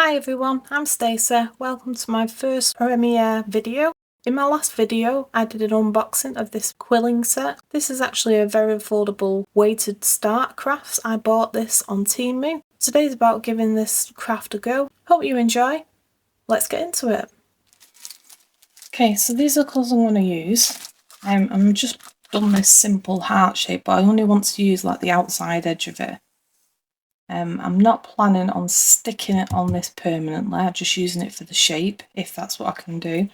Hi everyone, I'm Stacey. Welcome to my first premiere video. In my last video, I did an unboxing of this quilling set. This is actually a very affordable way to start crafts. I bought this on Temu. Today's about giving this craft a go. Hope you enjoy. Let's get into it. Okay, so these are the colours I'm going to use. I'm just done this simple heart shape, but I only want to use like the outside edge of it. I'm not planning on sticking it on this permanently, I'm just using it for the shape, if that's what I can do.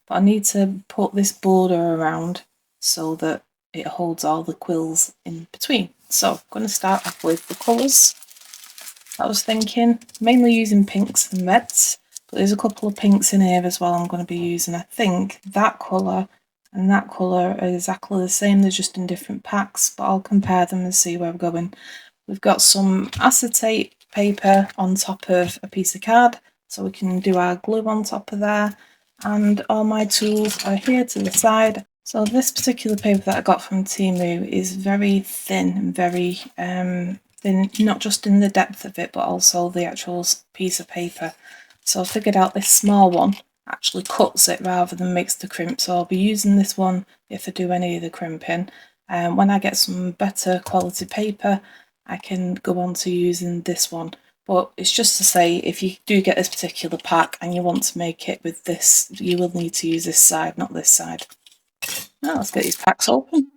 But I need to put this border around so that it holds all the quills in between. So I'm going to start off with the colours. I was thinking, mainly using pinks and reds, but there's a couple of pinks in here as well I'm going to be using. I think that colour and that colour are exactly the same, they're just in different packs, but I'll compare them and see where we're going. We've got some acetate paper on top of a piece of card, so we can do our glue on top of there. And all my tools are here to the side. So this particular paper that I got from Temu is very thin and very thin, not just in the depth of it, but also the actual piece of paper. So I figured out this small one actually cuts it rather than makes the crimp. So I'll be using this one if I do any of the crimping. When I get some better quality paper, I can go on to using this one. But it's just to say, if you do get this particular pack and you want to make it with this, you will need to use this side, not this side. Now let's get these packs open.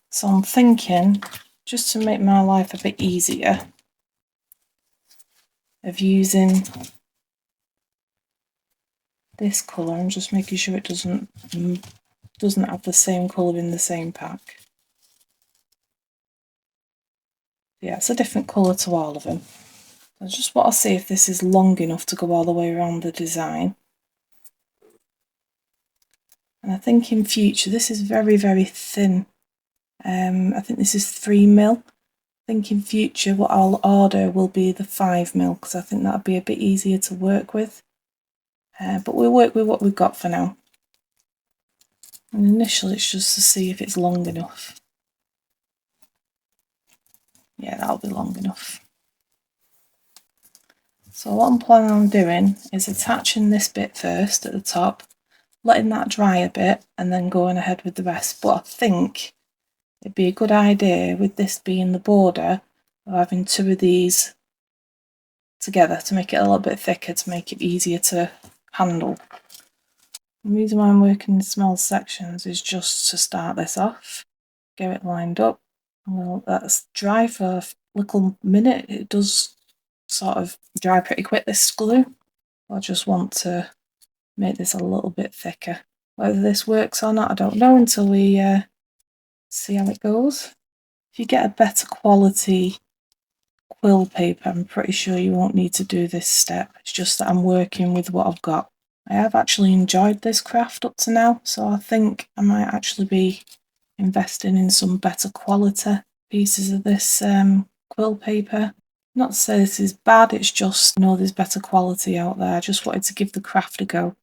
So I'm thinking, just to make my life a bit easier, of using this colour and just making sure it doesn't have the same colour in the same pack. Yeah, it's a different colour to all of them. I just want to see if this is long enough to go all the way around the design. And I think in future, this is very, very thin. I think this is 3mm. I think in future what I'll order will be the 5mm, because I think that'll be a bit easier to work with. But we'll work with what we've got for now. And initially it's just to see if it's long enough. Yeah, that'll be long enough. So what I'm planning on doing is attaching this bit first at the top, letting that dry a bit, and then going ahead with the rest. But I think it'd be a good idea, with this being the border, of having two of these together to make it a little bit thicker, to make it easier to handle. The reason why I'm working in small sections is just to start this off, get it lined up. Well, that's dry for a little minute. It does sort of dry pretty quick, this glue. I just want to make this a little bit thicker. Whether this works or not, I don't know until we see how it goes. If you get a better quality quill paper, I'm pretty sure you won't need to do this step. It's just that I'm working with what I've got. I have actually enjoyed this craft up to now, so I think I might actually be investing in some better quality pieces of this quill paper. Not to say this is bad, it's just, you know, there's better quality out there. I just wanted to give the craft a go.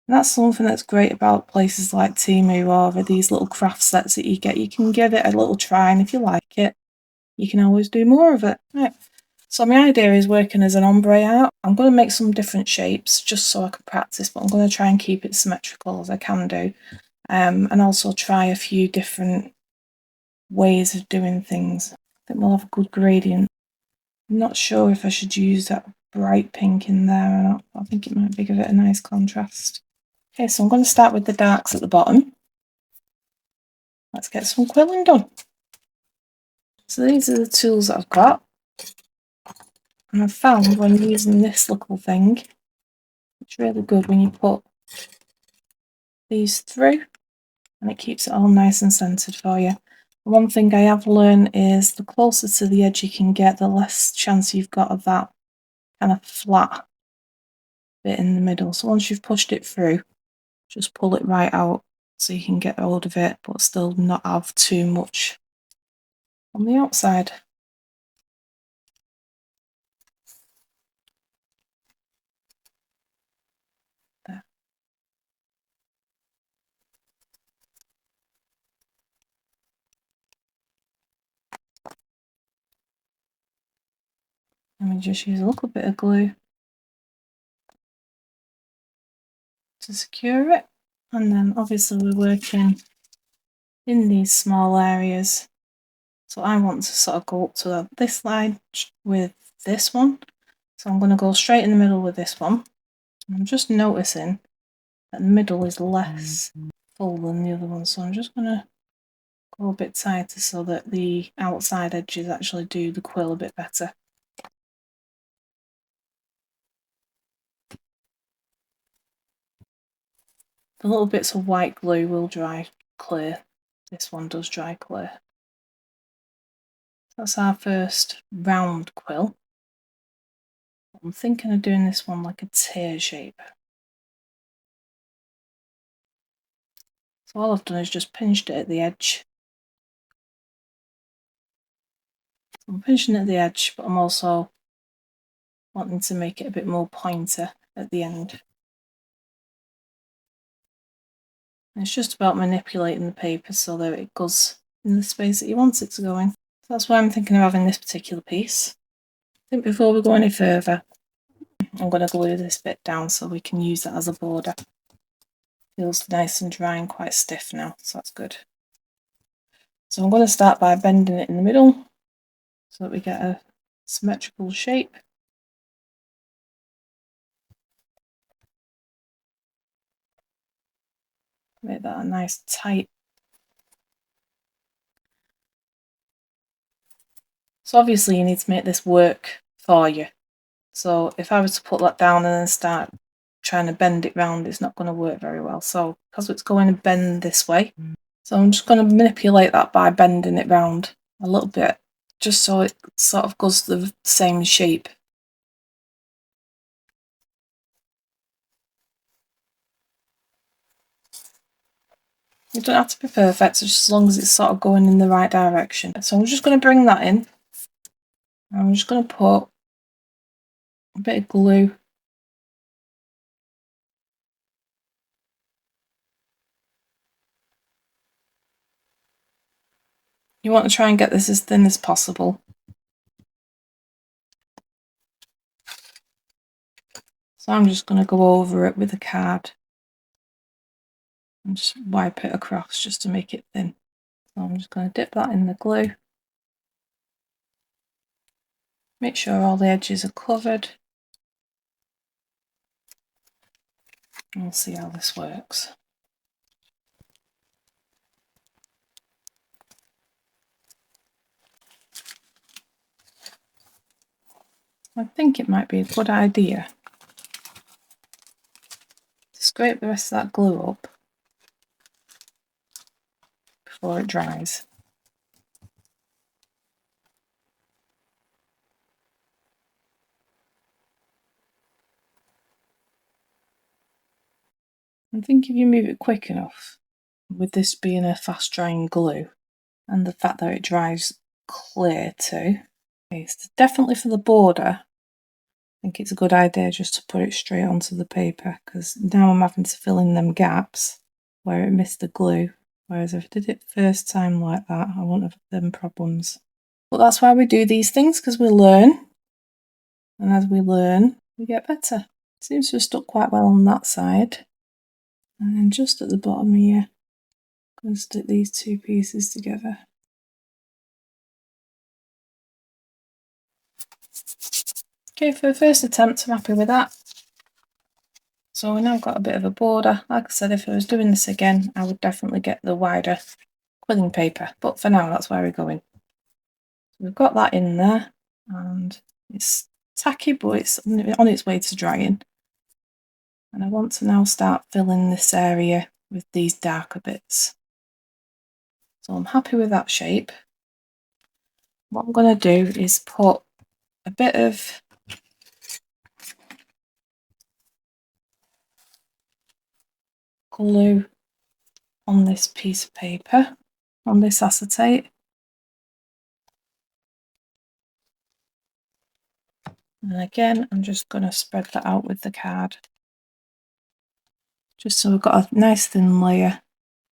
And that's something that's great about places like Temu or these little craft sets that you get. You can give it a little try, and if you like it, you can always do more of it. Right. So my idea is working as an ombre art. I'm going to make some different shapes just so I can practice, but I'm going to try and keep it symmetrical as I can do. And also try a few different ways of doing things. I think we'll have a good gradient. I'm not sure if I should use that bright pink in there or not. I think it might give it a nice contrast. Okay, so I'm going to start with the darks at the bottom. Let's get some quilling done. So these are the tools that I've got. And I've found when using this little thing, it's really good when you put these through and it keeps it all nice and centered for you. One thing I have learned is the closer to the edge you can get, the less chance you've got of that kind of flat bit in the middle. So once you've pushed it through, just pull it right out so you can get hold of it, but still not have too much on the outside. There. And just use a little bit of glue to secure it. And then obviously we're working in these small areas. So I want to sort of go up to this line with this one. So I'm going to go straight in the middle with this one. I'm just noticing that the middle is less full than the other one. So I'm just going to go a bit tighter so that the outside edges actually do the quill a bit better. The little bits of white glue will dry clear. This one does dry clear. That's our first round quill. I'm thinking of doing this one like a tear shape. So all I've done is just pinched it at the edge. I'm pinching at the edge, but I'm also wanting to make it a bit more pointer at the end. And it's just about manipulating the paper so that it goes in the space that you want it to go in. So that's why I'm thinking of having this particular piece. I think before we go any further, I'm going to glue this bit down so we can use that as a border. Feels nice and dry and quite stiff now, so that's good. So I'm going to start by bending it in the middle so that we get a symmetrical shape. Make that a nice tight. So obviously you need to make this work for you. So if I was to put that down and then start trying to bend it round, it's not going to work very well. So because it's going to bend this way, so I'm just going to manipulate that by bending it round a little bit, just so it sort of goes the same shape. You don't have to be perfect, just as long as it's sort of going in the right direction. So I'm just going to bring that in. I'm just going to put a bit of glue . You want to try and get this as thin as possible. So I'm just going to go over it with a card and just wipe it across just to make it thin. So I'm just going to dip that in the glue. Make sure all the edges are covered. And we'll see how this works. I think it might be a good idea to scrape the rest of that glue up before it dries. I think if you move it quick enough, with this being a fast drying glue and the fact that it dries clear too, okay, so definitely for the border, I think it's a good idea just to put it straight onto the paper, because now I'm having to fill in them gaps where it missed the glue, whereas if I did it first time like that, I wouldn't have them problems. But that's why we do these things, because we learn, and as we learn, we get better. It seems to have stuck quite well on that side. And then just at the bottom here, I'm going to stick these two pieces together. Okay, for the first attempt, I'm happy with that. So we now got a bit of a border. Like I said, if I was doing this again, I would definitely get the wider quilling paper. But for now, that's where we're going. So we've got that in there, and it's tacky, but it's on its way to drying. And I want to now start filling this area with these darker bits. So I'm happy with that shape. What I'm going to do is put a bit of glue on this piece of paper, on this acetate. And again, I'm just going to spread that out with the card, just so we've got a nice thin layer.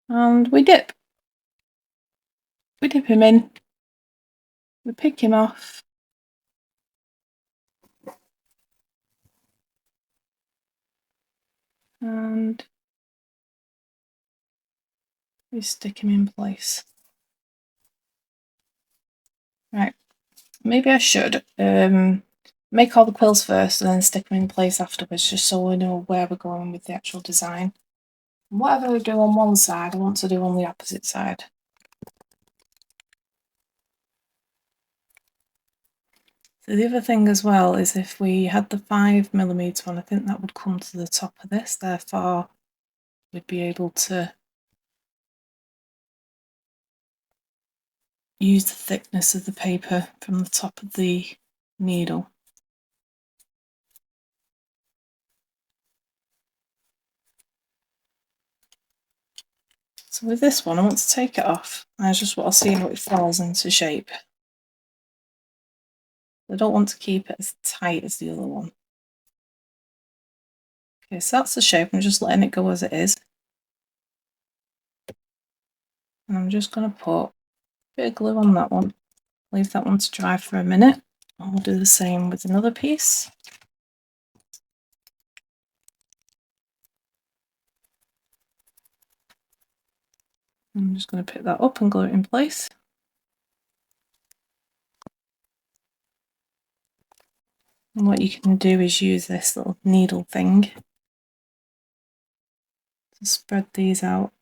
And we dip him in, we pick him off, and we stick him in place. Right, maybe I should make all the quills first and then stick them in place afterwards, just so we know where we're going with the actual design. Whatever we do on one side, I want to do on the opposite side. So the other thing as well is if we had the 5mm one, I think that would come to the top of this, therefore we'd be able to use the thickness of the paper from the top of the needle. So with this one, I want to take it off. I just want to see how it falls into shape. I don't want to keep it as tight as the other one. Okay, so that's the shape. I'm just letting it go as it is. And I'm just going to put a bit of glue on that one. Leave that one to dry for a minute. And we'll do the same with another piece. I'm just going to pick that up and glue it in place. And what you can do is use this little needle thing to spread these out.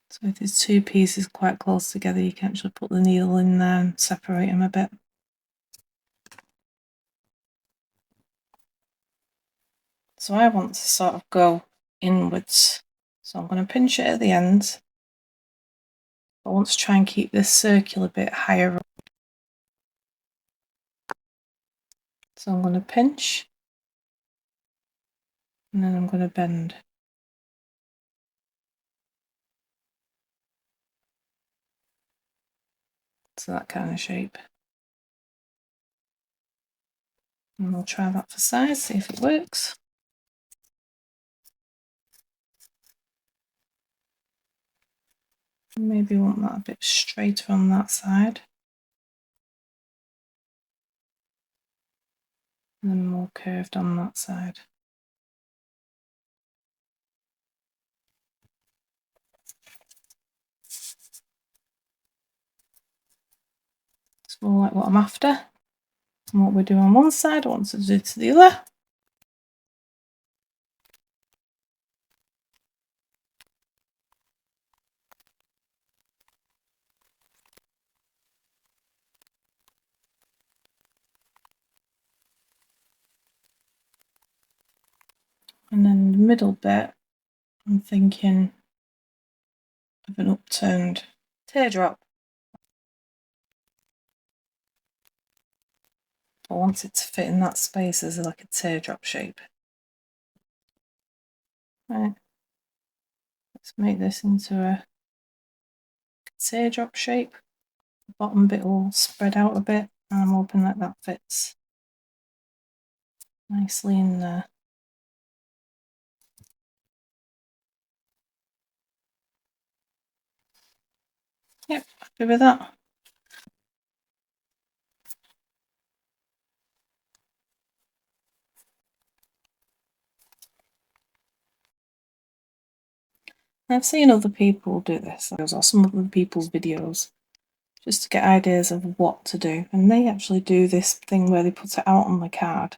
So if there's two pieces quite close together, you can actually put the needle in there and separate them a bit. So I want to sort of go inwards. So I'm going to pinch it at the end. I want to try and keep this circular bit higher up. So I'm going to pinch and then I'm going to bend. So that kind of shape. And we'll try that for size, see if it works. Maybe want that a bit straighter on that side. And then more curved on that side. It's more like what I'm after. And what we do on one side, I want to do to the other. And then the middle bit, I'm thinking of an upturned teardrop. I want it to fit in that space as like a teardrop shape. Right, let's make this into a teardrop shape. The bottom bit will spread out a bit, and I'm hoping that that fits nicely in there. Yep, happy with that. I've seen other people do this, or some other people's videos, just to get ideas of what to do. And they actually do this thing where they put it out on the card,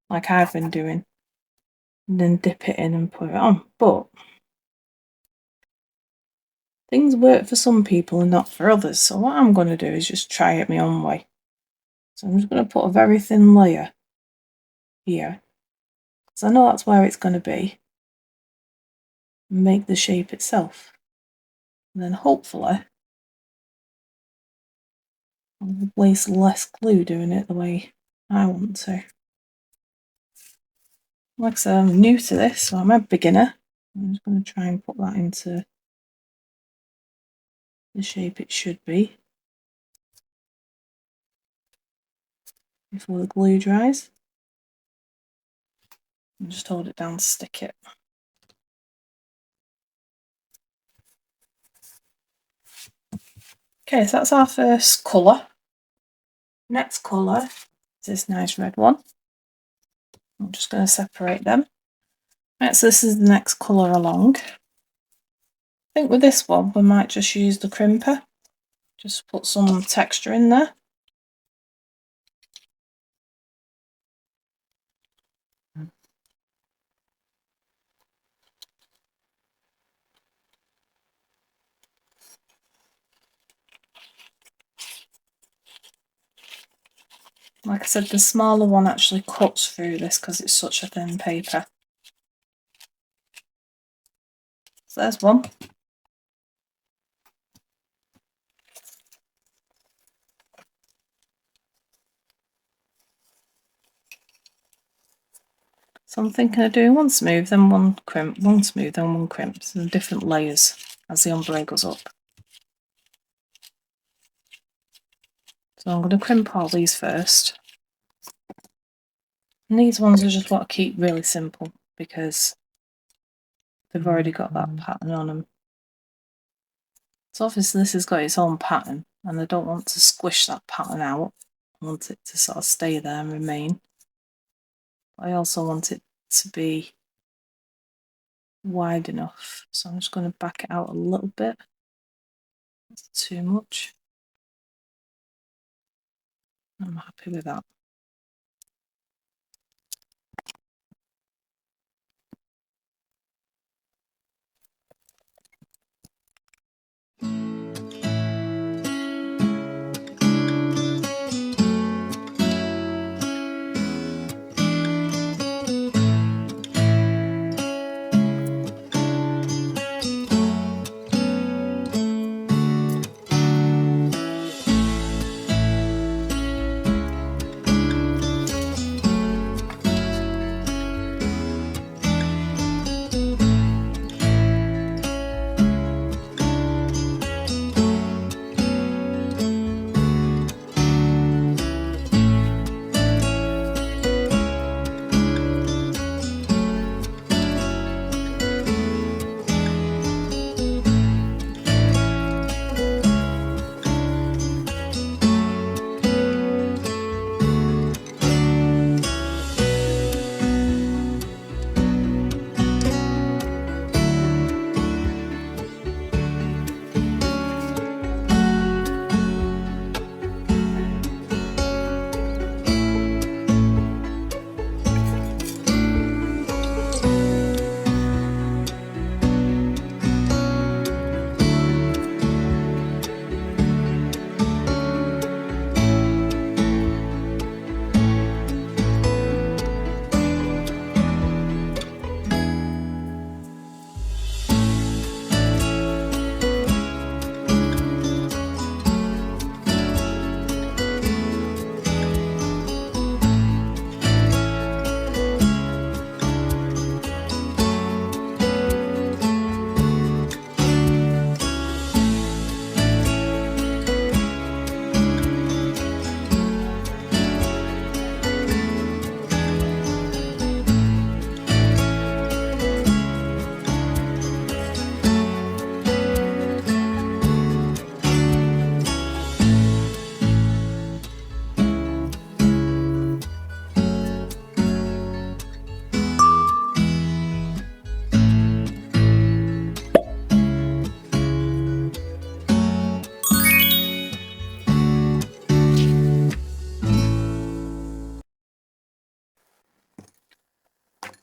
like I've been doing, and then dip it in and put it on. But things work for some people and not for others. So what I'm going to do is just try it my own way. So I'm just going to put a very thin layer here, because I know that's where it's going to be. Make the shape itself. And then hopefully I'll waste less glue doing it the way I want to. Like I said, I'm new to this, so I'm a beginner. I'm just going to try and put that into the shape it should be before the glue dries. And just hold it down to stick it. Okay, so that's our first colour. Next colour is this nice red one. I'm just going to separate them. Right, so this is the next colour along. I think with this one we might just use the crimper, just put some texture in there. Like I said, the smaller one actually cuts through this because it's such a thin paper. So there's one. So I'm thinking of doing one smooth, then one crimp, one smooth, then one crimp. So different layers as the ombre goes up. So I'm going to crimp all these first. And these ones I just want to keep really simple because they've already got that pattern on them. So obviously this has got its own pattern and I don't want to squish that pattern out. I want it to sort of stay there and remain. But I also want it to be wide enough. So I'm just going to back it out a little bit. That's too much. I'm happy with that.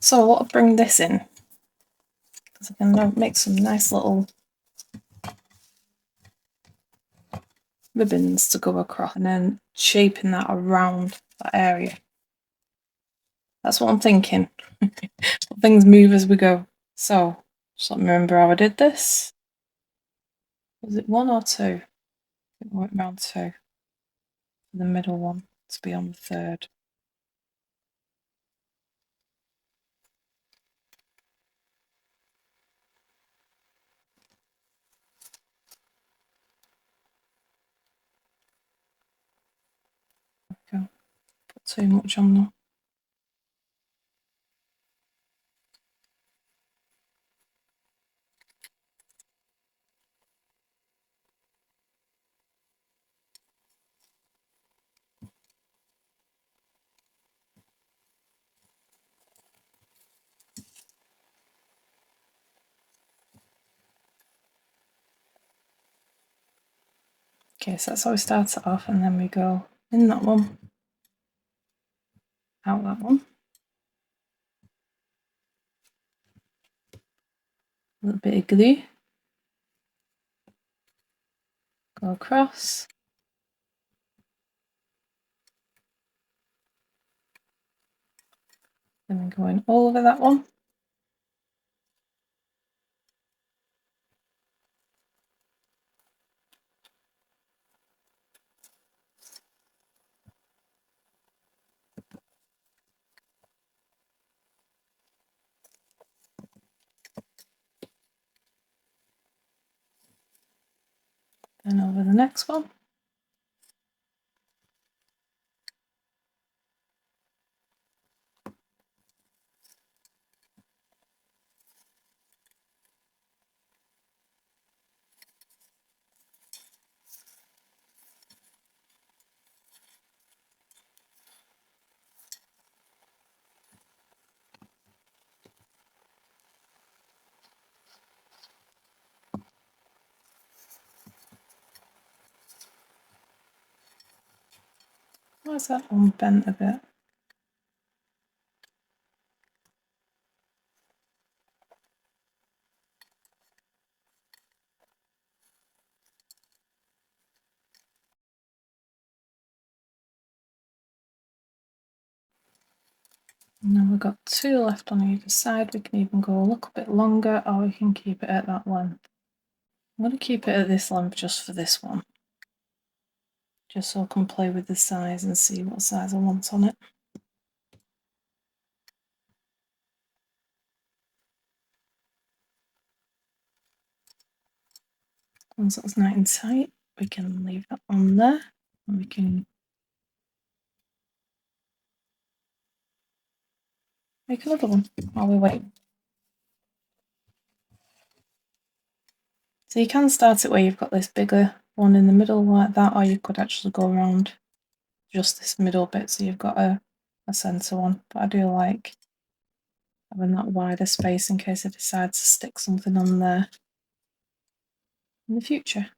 So I want to bring this in because I can make some nice little ribbons to go across and then shaping that around that area. That's what I'm thinking. Things move as we go. So just let me remember how I did this. Was it 1 or 2? I think I went round 2. The middle one to be on the 3rd. Okay. Put too much on there. Okay, so that's how we start it off, and then we go in that one, out that one, a little bit of glue, go across, then we're going over that one, then over the next one. Why is that one bent a bit? And then we've got 2 left on either side. We can even go a little bit longer, or we can keep it at that length. I'm going to keep it at this length just for this one, just so I can play with the size and see what size I want on it. Once that's nice and tight, we can leave that on there, and we can make another one while we wait. So you can start it where you've got this bigger one in the middle like that, or you could actually go around just this middle bit so you've got a centre one. But I do like having that wider space in case I decide to stick something on there in the future.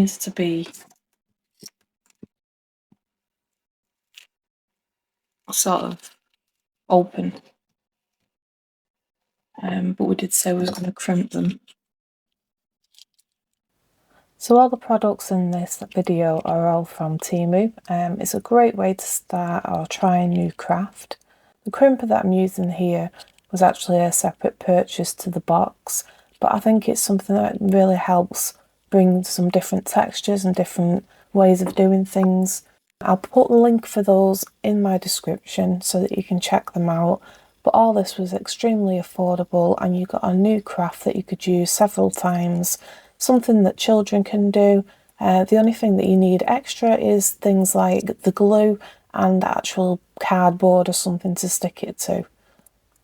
needs to be sort of open. But we did say we was going to crimp them. So all the products in this video are all from Temu. It's a great way to start or try a new craft. The crimper that I'm using here was actually a separate purchase to the box, but I think it's something that really helps bring some different textures and different ways of doing things. I'll put the link for those in my description so that you can check them out. But all this was extremely affordable, and you got a new craft that you could use several times, something that children can do. The only thing that you need extra is things like the glue and actual cardboard or something to stick it to.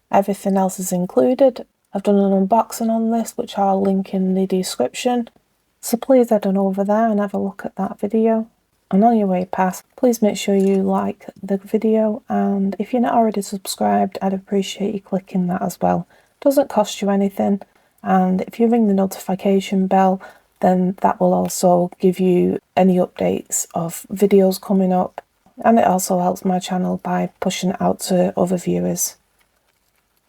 Everything else is included. I've done an unboxing on this, which I'll link in the description. So please head on over there and have a look at that video. And on your way past, please make sure you like the video, and if you're not already subscribed, I'd appreciate you clicking that as well. It doesn't cost you anything, and if you ring the notification bell, then that will also give you any updates of videos coming up, and it also helps my channel by pushing it out to other viewers.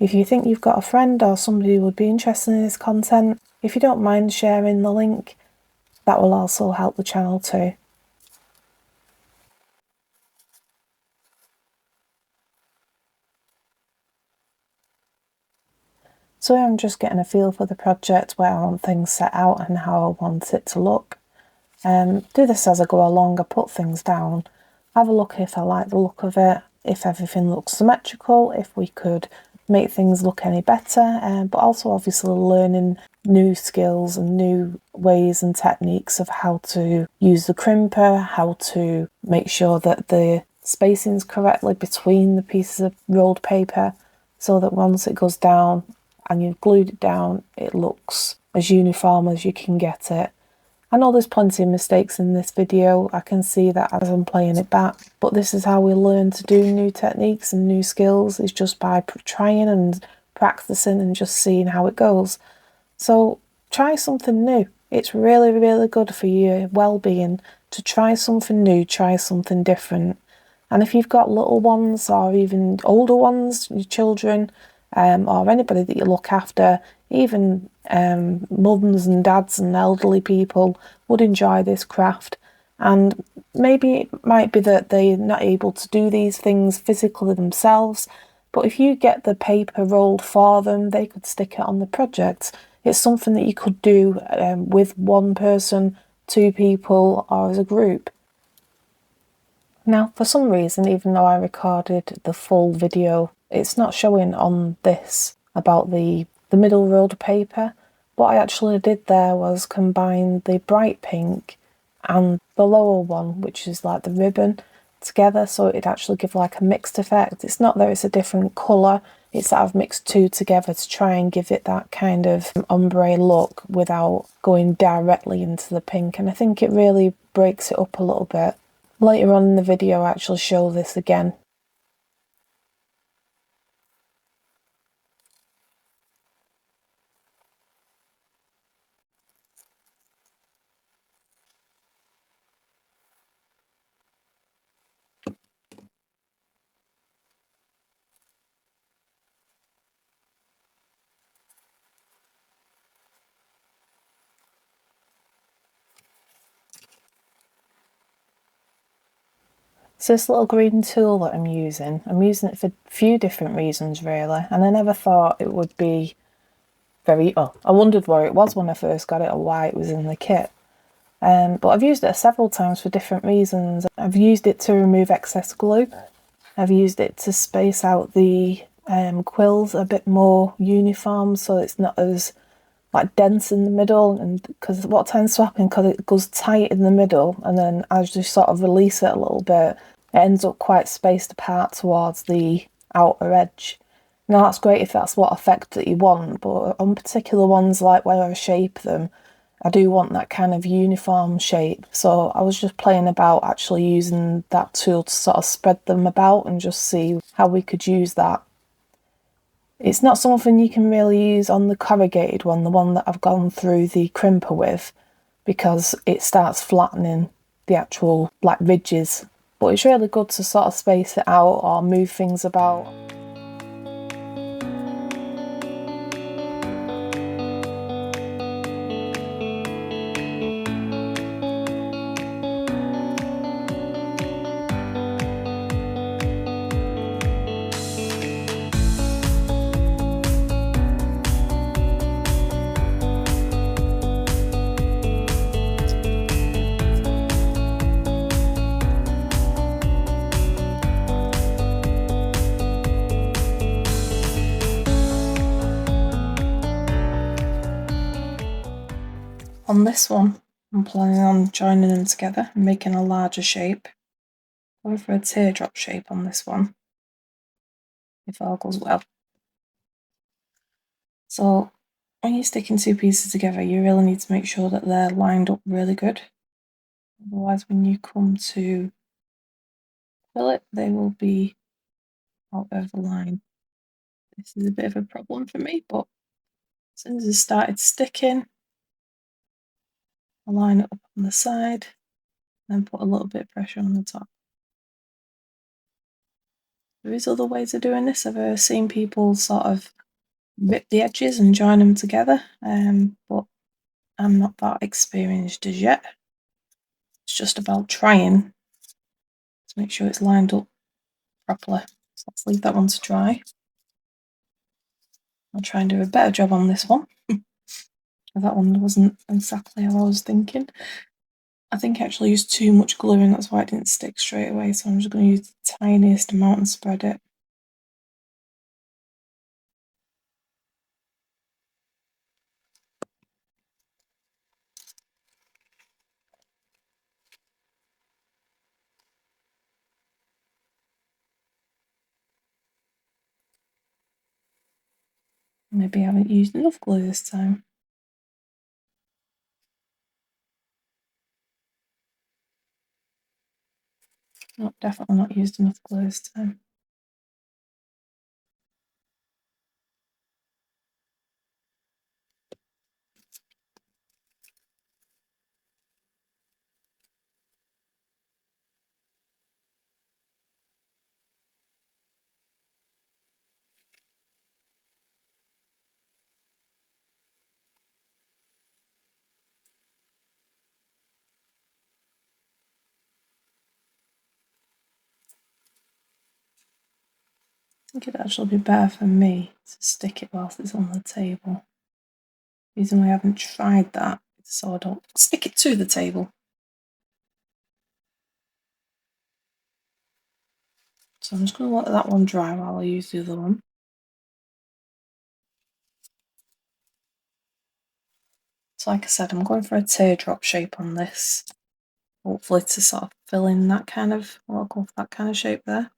If you think you've got a friend or somebody who would be interested in this content, if you don't mind sharing the link, that will also help the channel too. So I'm just getting a feel for the project, where I want things set out and how I want it to look. Do this as I go along. I put things down, have a look if I like the look of it, if everything looks symmetrical, if we could make things look any better, but also obviously learning new skills and new ways and techniques of how to use the crimper, how to make sure that the spacing is correctly between the pieces of rolled paper, so that once it goes down and you've glued it down, it looks as uniform as you can get it. I know there's plenty of mistakes in this video, I can see that as I'm playing it back, but this is how we learn to do new techniques and new skills, is just by trying and practicing and just seeing how it goes. So try something new. It's really, really good for your well-being to try something new, try something different. And if you've got little ones or even older ones, your children, or anybody that you look after, even mums and dads and elderly people would enjoy this craft. And maybe it might be that they're not able to do these things physically themselves, but if you get the paper rolled for them, they could stick it on the project. It's something that you could do with one person, two people, or as a group. Now, for some reason, even though I recorded the full video, it's not showing on this about the middle rolled paper. What I actually did there was combine the bright pink and the lower one, which is like the ribbon, together, so it'd actually give like a mixed effect. It's not that it's a different colour, it's that I've mixed two together to try and give it that kind of ombre look without going directly into the pink, and I think it really breaks it up a little bit. Later on in the video I actually show this again. So this little green tool that I'm using it for a few different reasons really, and I never thought it would be I wondered where it was when I first got it or why it was in the kit. But I've used it several times for different reasons. I've used it to remove excess glue. I've used it to space out the quills a bit more uniform, so it's not as like dense in the middle, and because what tends to happen, because it goes tight in the middle and then as you sort of release it a little bit, it ends up quite spaced apart towards the outer edge. Now that's great if that's what effect that you want, but on particular ones like where I shape them, I do want that kind of uniform shape. So I was just playing about actually using that tool to sort of spread them about and just see how we could use that. It's not something you can really use on the corrugated one, the one that I've gone through the crimper with, because it starts flattening the actual like ridges. But it's really good to sort of space it out or move things about. On this one, I'm planning on joining them together and making a larger shape. Going for a teardrop shape on this one, if all goes well. So when you're sticking two pieces together, you really need to make sure that they're lined up really good. Otherwise, when you come to fill it, they will be out of the line. This is a bit of a problem for me, but as soon as it started sticking, I'll line it up on the side and put a little bit of pressure on the top. There is other ways of doing this. I've seen people sort of rip the edges and join them together, but I'm not that experienced as yet. It's just about trying to make sure it's lined up properly. So let's leave that one to dry. I'll try and do a better job on this one. That one wasn't exactly how I was thinking. I think I actually used too much glue and that's why it didn't stick straight away, so I'm just going to use the tiniest amount and spread it. Maybe I haven't used enough glue this time. No, definitely not used enough glue this time. I think it'd actually be better for me to stick it whilst it's on the table. The reason why I haven't tried that is so I don't stick it to the table. So I'm just going to let that one dry while I use the other one. So like I said, I'm going for a teardrop shape on this. Hopefully to sort of fill in that kind of, well, I'll go for that kind of shape there.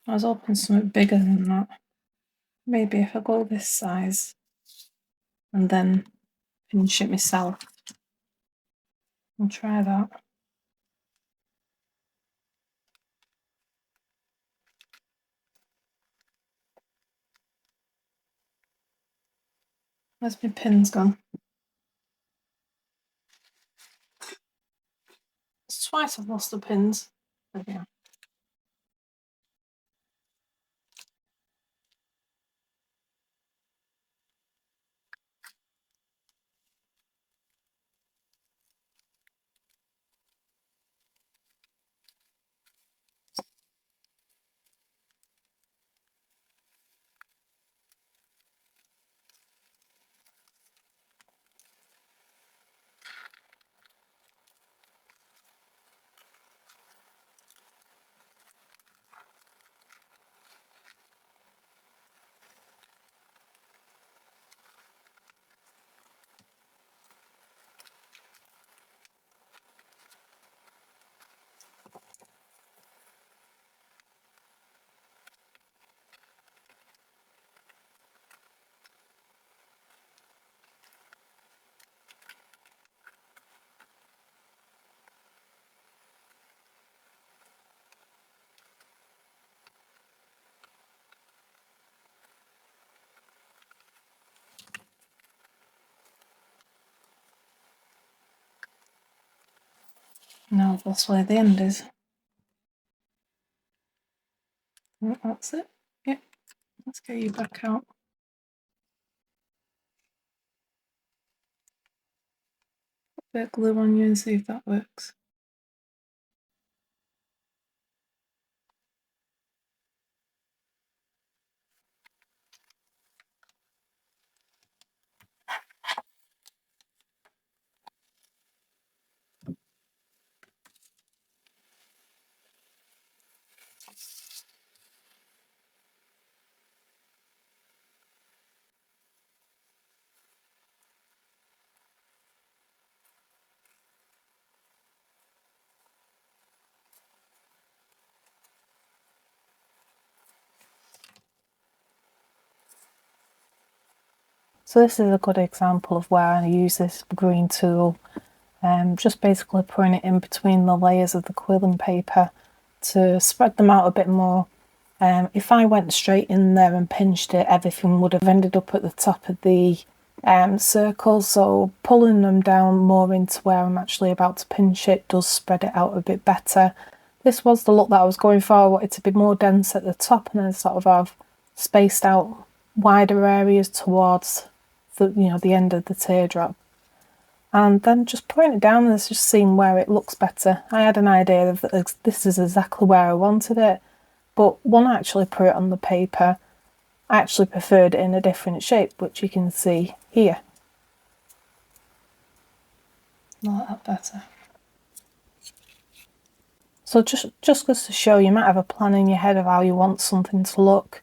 I was hoping something bigger than that. Maybe if I go this size and then finish it myself. I'll try that. Where's my pins gone? It's twice I've lost the pins. There we are. Now that's where the end is. Oh, that's it. Yep. Let's get you back out. Put a bit of glue on you and see if that works. So this is a good example of where I use this green tool, just basically putting it in between the layers of the quilling paper to spread them out a bit more. If I went straight in there and pinched it, everything would have ended up at the top of the circle, so pulling them down more into where I'm actually about to pinch it does spread it out a bit better. This was the look that I was going for. I wanted to be more dense at the top and then sort of have spaced out wider areas towards the end of the teardrop, and then just putting it down and just seeing where it looks better. I had an idea of this is exactly where I wanted it, but when I actually put it on the paper, I actually preferred it in a different shape, which you can see here. Not that better. So just goes to show you might have a plan in your head of how you want something to look.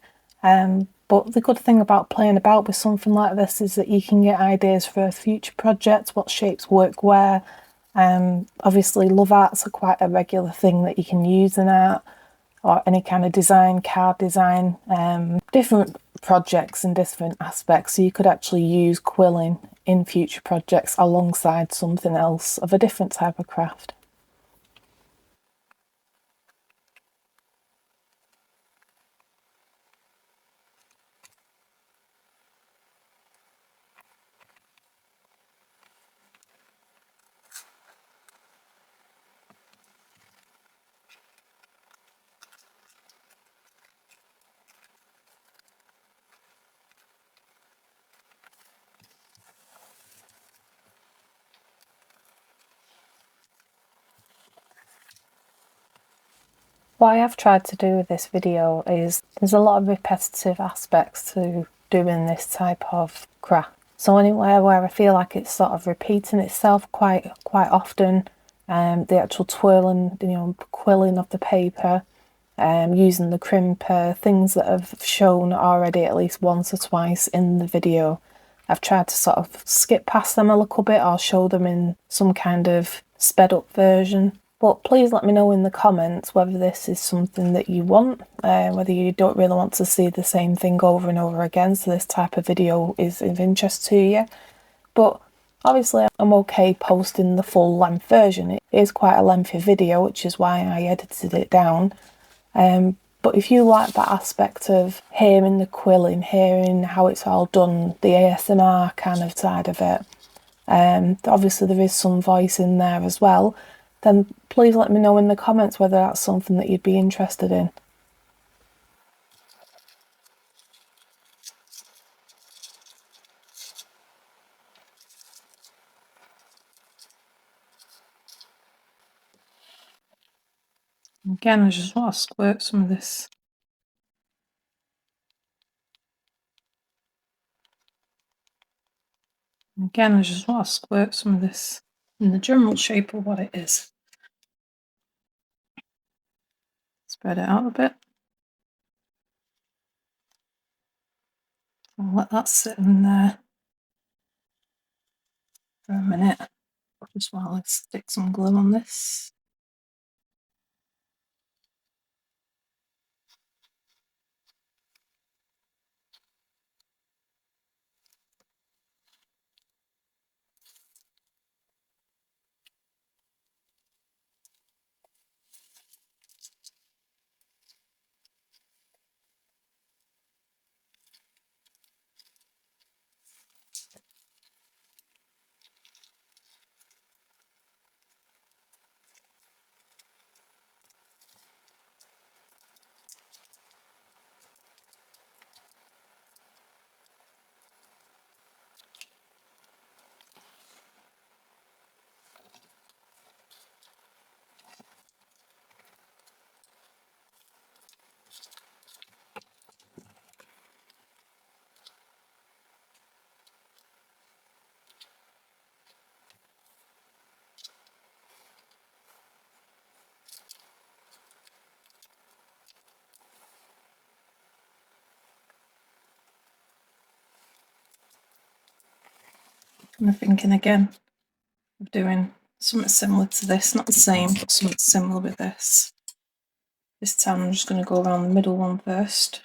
But the good thing about playing about with something like this is that you can get ideas for a future project, what shapes work where. Obviously love arts are quite a regular thing that you can use in art, or any kind of design, card design, different projects and different aspects. So you could actually use quilling in future projects alongside something else of a different type of craft. What I have tried to do with this video is there's a lot of repetitive aspects to doing this type of craft. So anywhere where I feel like it's sort of repeating itself quite often, the actual twirling, quilling of the paper, using the crimper, things that I've shown already at least once or twice in the video, I've tried to sort of skip past them a little bit or show them in some kind of sped up version. But please let me know in the comments whether this is something that you want, whether you don't really want to see the same thing over and over again, so this type of video is of interest to you. But obviously I'm okay posting the full length version. It is quite a lengthy video, which is why I edited it down. But if you like that aspect of hearing the quilling, hearing how it's all done, the ASMR kind of side of it, obviously there is some voice in there as well, then please let me know in the comments whether that's something that you'd be interested in. Again, I just want to squirt some of this. Again, I just want to squirt some of this in the general shape of what it is. Spread it out a bit. I'll let that sit in there for a minute, just while I stick some glue on this. I'm thinking again of doing something similar to this, not the same, but something similar with this. This time I'm just going to go around the middle one first.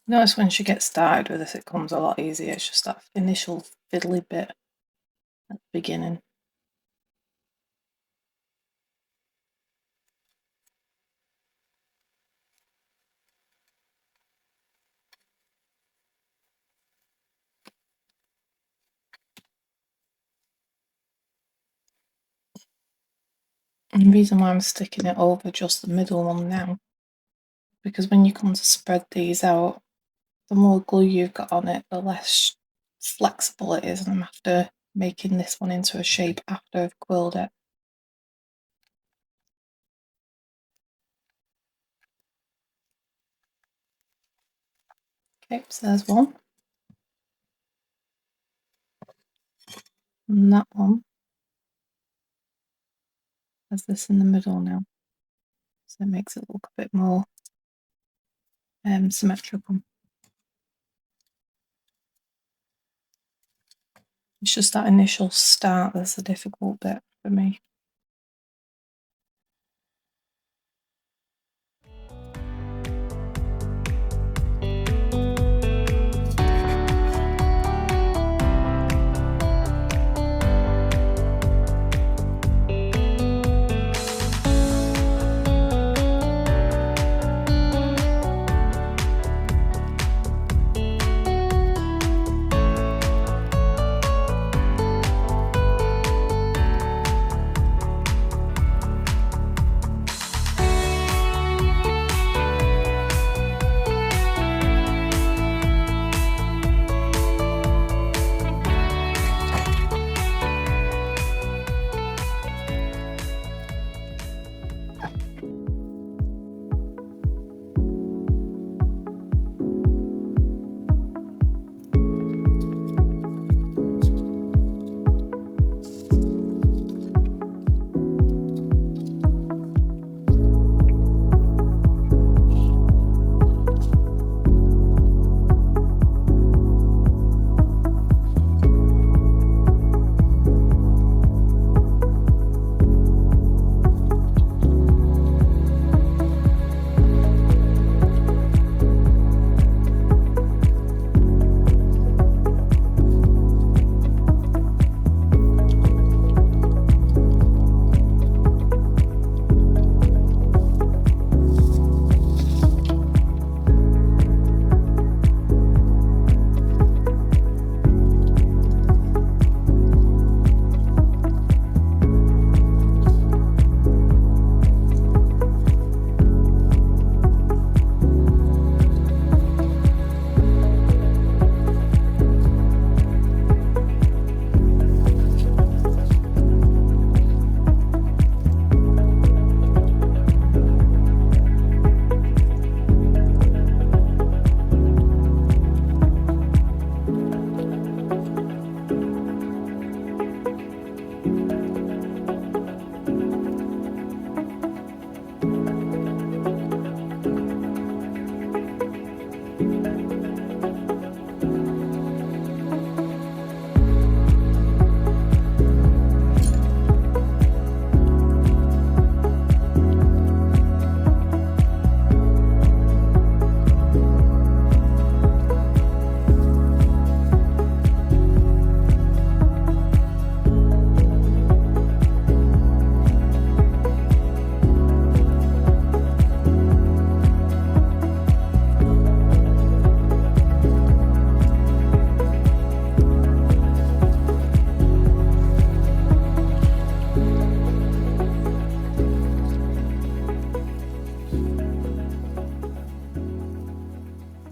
Notice once you get started with this, it comes a lot easier. It's just that initial fiddly bit at the beginning. And the reason why I'm sticking it over just the middle one now, because when you come to spread these out, the more glue you've got on it, the less flexible it is, and I'm after making this one into a shape after I've quilled it. Okay, so there's one. And that one has this in the middle now. So it makes it look a bit more symmetrical. It's just that initial start that's the difficult bit for me.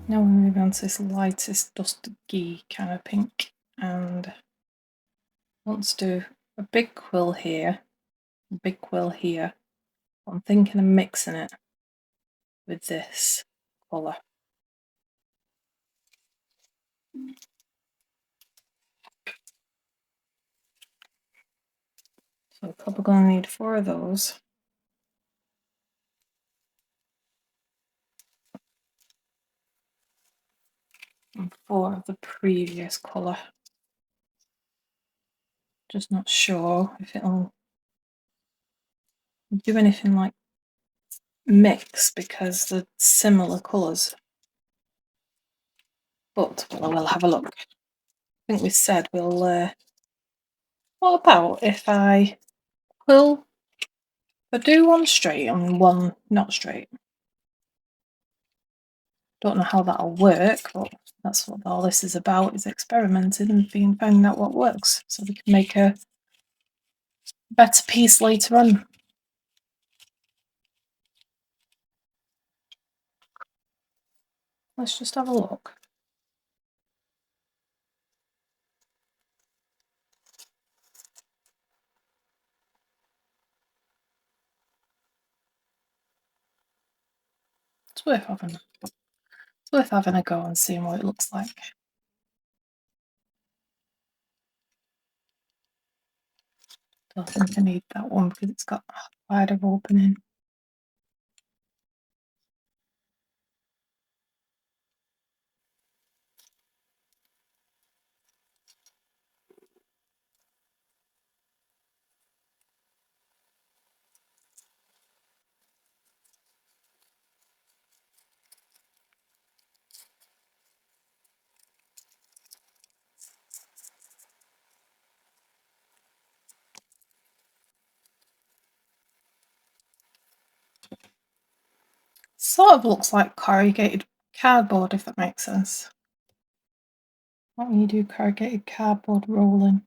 Now we're moving on to this lightest dusty kind of pink, and I want to do a big quill here, a big quill here. I'm thinking of mixing it with this colour. So we're probably going to need 4 of those. And 4 of the previous colour. Just not sure if it'll do anything like mix because they're similar colours. But we'll have a look. I think we said we'll. What about if I do one straight and one not straight? Don't know how that'll work, but that's what all this is about, is experimenting and finding out what works so we can make a better piece later on. Let's just have a look. It's worth having a go and seeing what it looks like. Don't think I need that one because it's got a wider opening. Sort of looks like corrugated cardboard, if that makes sense. Like when you do corrugated cardboard rolling.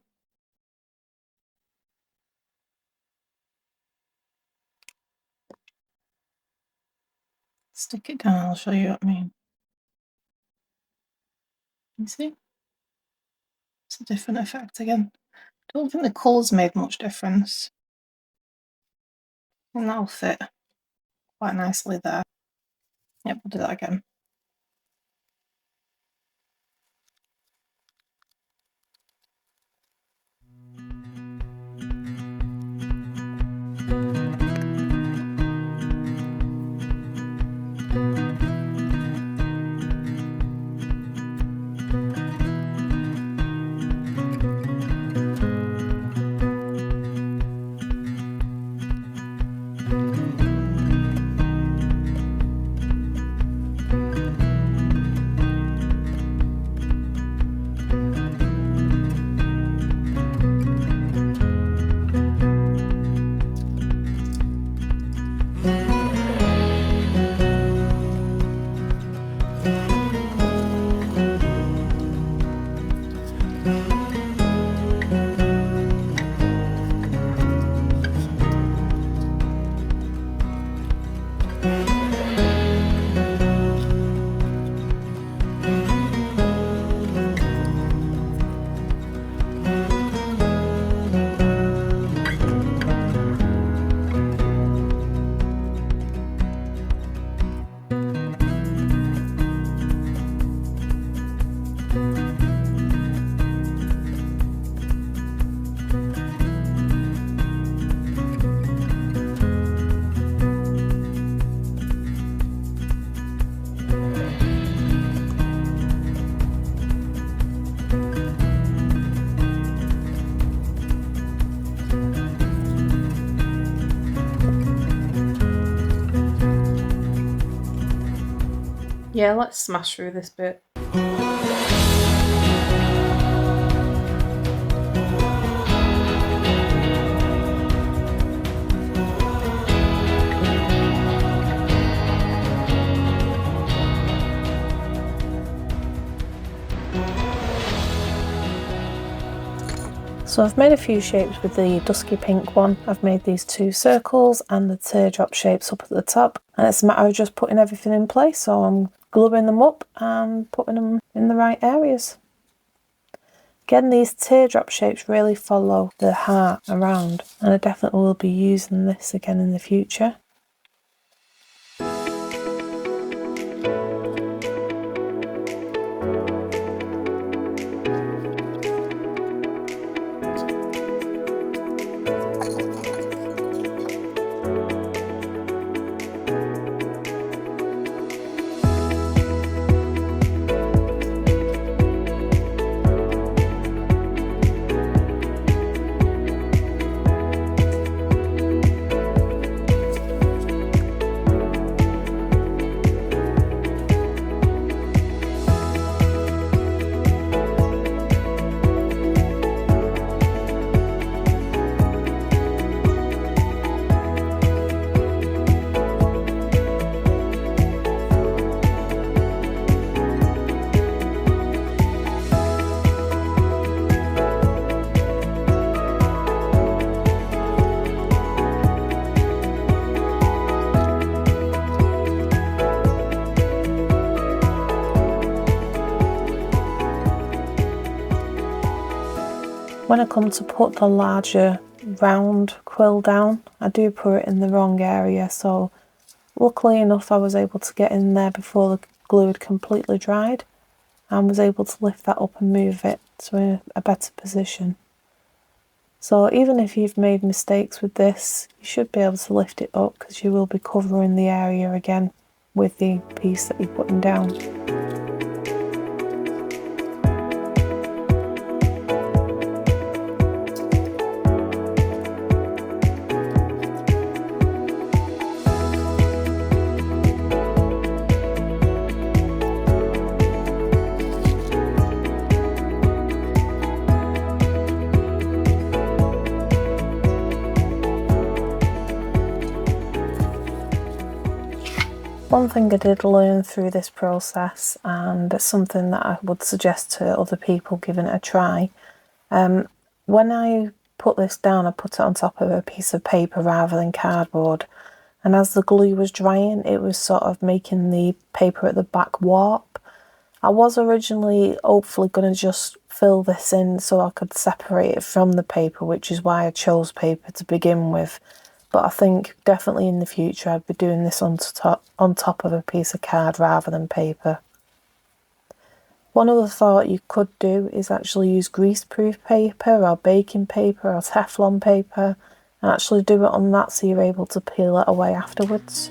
Stick it down, I'll show you what I mean. You see? It's a different effect again. Don't think the colours made much difference. And that'll fit quite nicely there. Yep, we'll do that again. Yeah, let's smash through this bit. So I've made a few shapes with the dusky pink one. I've made these 2 circles and the teardrop shapes up at the top. And it's a matter of just putting everything in place. So I'm gluing them up and putting them in the right areas. Again, these teardrop shapes really follow the heart around. And I definitely will be using this again in the future. When I come to put the larger round quill down, I do put it in the wrong area, so luckily enough I was able to get in there before the glue had completely dried and was able to lift that up and move it to a better position. So even if you've made mistakes with this, you should be able to lift it up because you will be covering the area again with the piece that you're putting down. One thing I did learn through this process, and it's something that I would suggest to other people giving it a try, when I put this down, I put it on top of a piece of paper rather than cardboard, and as the glue was drying it was sort of making the paper at the back warp. I was originally hopefully going to just fill this in so I could separate it from the paper, which is why I chose paper to begin with. But I think definitely in the future I'd be doing this on top of a piece of card rather than paper. One other thought you could do is actually use greaseproof paper or baking paper or Teflon paper and actually do it on that so you're able to peel it away afterwards.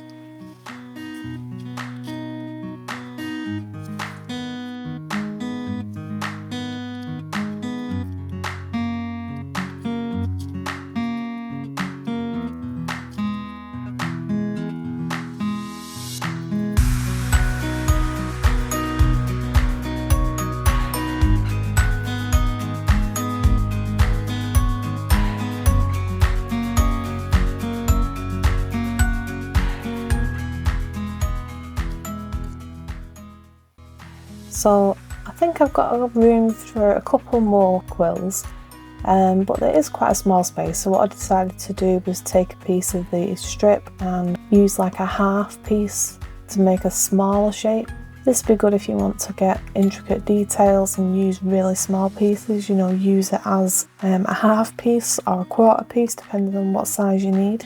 So I think I've got a room for a couple more quills, but there is quite a small space, so what I decided to do was take a piece of the strip and use like a half piece to make a smaller shape. This would be good if you want to get intricate details and use really small pieces, you know, use it as a half piece or a quarter piece depending on what size you need.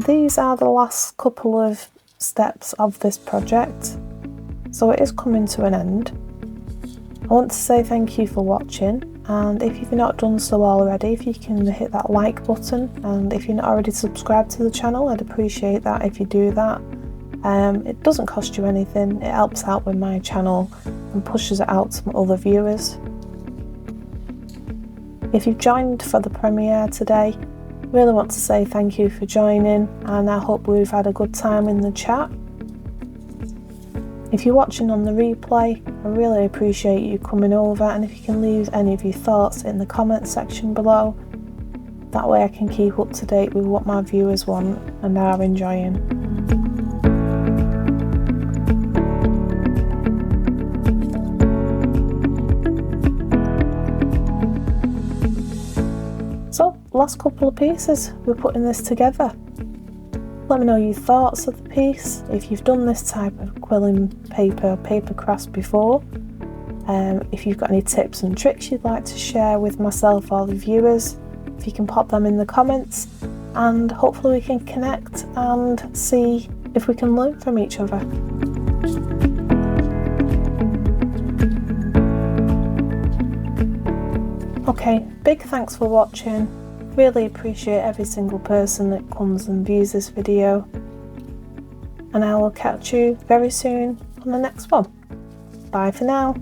These are the last couple of steps of this project, so it is coming to an end. I want to say thank you for watching, and if you've not done so already, if you can hit that like button, and if you're not already subscribed to the channel, I'd appreciate that if you do that. It doesn't cost you anything, it helps out with my channel and pushes it out to other viewers. If you've joined for the premiere today, really want to say thank you for joining, and I hope we've had a good time in the chat. If you're watching on the replay, I really appreciate you coming over, and if you can leave any of your thoughts in the comment section below, that way I can keep up to date with what my viewers want and are enjoying. So, last couple of pieces, we're putting this together. Let me know your thoughts of the piece, if you've done this type of quilling paper crafts before, if you've got any tips and tricks you'd like to share with myself or the viewers, if you can pop them in the comments, and hopefully we can connect and see if we can learn from each other. Okay, big thanks for watching. Really appreciate every single person that comes and views this video, and I will catch you very soon on the next one. Bye for now.